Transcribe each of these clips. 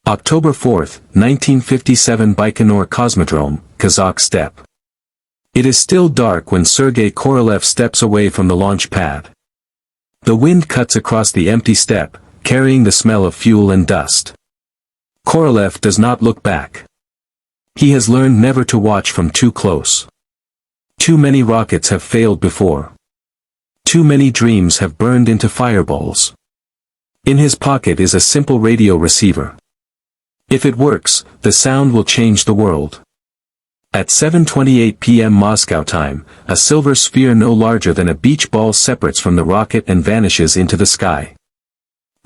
October 4, 1957, Baikonur Cosmodrome, Kazakh steppe. It is still dark when Sergei Korolev steps away from the launch pad. The wind cuts across the empty steppe, carrying the smell of fuel and dust. Korolev does not look back. He has learned never to watch from too close. Too many rockets have failed before. Too many dreams have burned into fireballs. In his pocket is a simple radio receiver. If it works, the sound will change the world. At 7:28 p.m. Moscow time, a silver sphere no larger than a beach ball separates from the rocket and vanishes into the sky.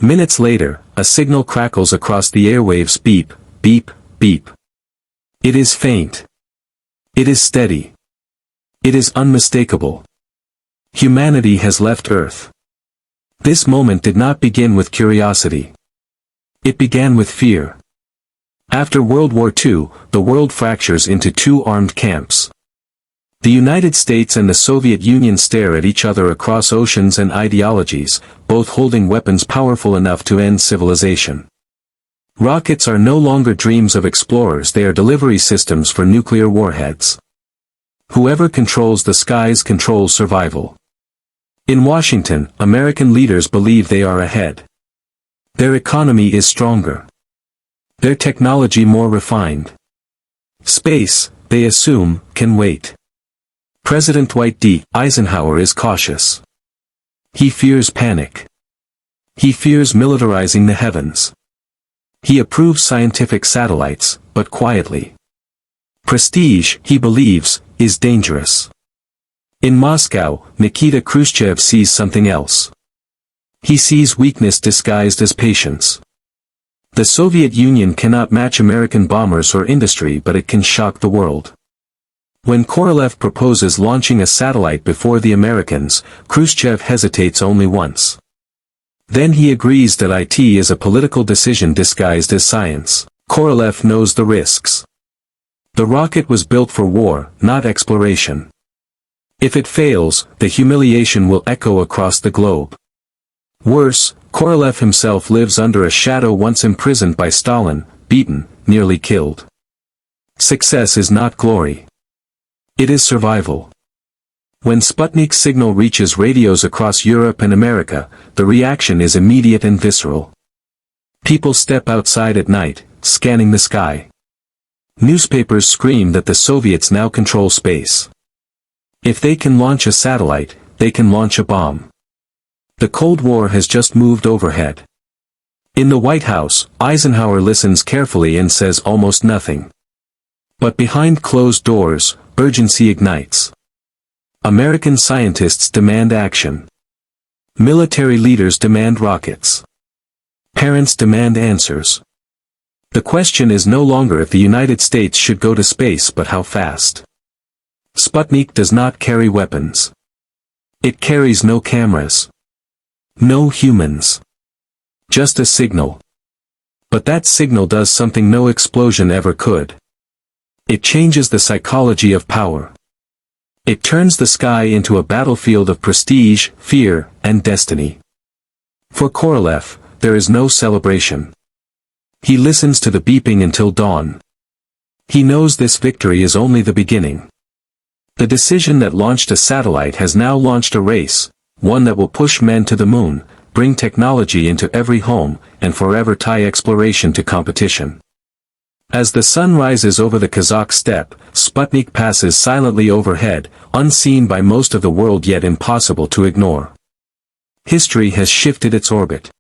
Minutes later, a signal crackles across the airwaves: beep, beep, beep. It is faint. It is steady. It is unmistakable. Humanity has left Earth. This moment did not begin with curiosity. It began with fear. After World War II, the world fractures into two armed camps. The United States and the Soviet Union stare at each other across oceans and ideologies, both holding weapons powerful enough to end civilization. Rockets are no longer dreams of explorers, they are delivery systems for nuclear warheads. Whoever controls the skies controls survival. In Washington, American leaders believe they are ahead. Their economy is stronger. Their technology more refined. Space, they assume, can wait. President Dwight D. Eisenhower is cautious. He fears panic. He fears militarizing the heavens. He approves scientific satellites, but quietly. Prestige, he believes, is dangerous. In Moscow, Nikita Khrushchev sees something else. He sees weakness disguised as patience. The Soviet Union cannot match American bombers or industry, but it can shock the world. When Korolev proposes launching a satellite before the Americans, Khrushchev hesitates only once. Then he agrees that it is a political decision disguised as science. Korolev knows the risks. The rocket was built for war, not exploration. If it fails, the humiliation will echo across the globe. Worse, Korolev himself lives under a shadow, once imprisoned by Stalin, beaten, nearly killed. Success is not glory. It is survival. When Sputnik signal reaches radios across Europe and America, the reaction is immediate and visceral. People step outside at night, scanning the sky. Newspapers scream that the Soviets now control space. If they can launch a satellite, they can launch a bomb. The Cold War has just moved overhead. In the White House, Eisenhower listens carefully and says almost nothing. But behind closed doors, urgency ignites. American scientists demand action. Military leaders demand rockets. Parents demand answers. The question is no longer if the United States should go to space, but how fast. Sputnik does not carry weapons. It carries no cameras. No humans. Just a signal. But that signal does something no explosion ever could. It changes the psychology of power. It turns the sky into a battlefield of prestige, fear, and destiny. For Korolev, there is no celebration. He listens to the beeping until dawn. He knows this victory is only the beginning. The decision that launched a satellite has now launched a race, one that will push men to the moon, bring technology into every home, and forever tie exploration to competition. As the sun rises over the Kazakh steppe, Sputnik passes silently overhead, unseen by most of the world yet impossible to ignore. History has shifted its orbit.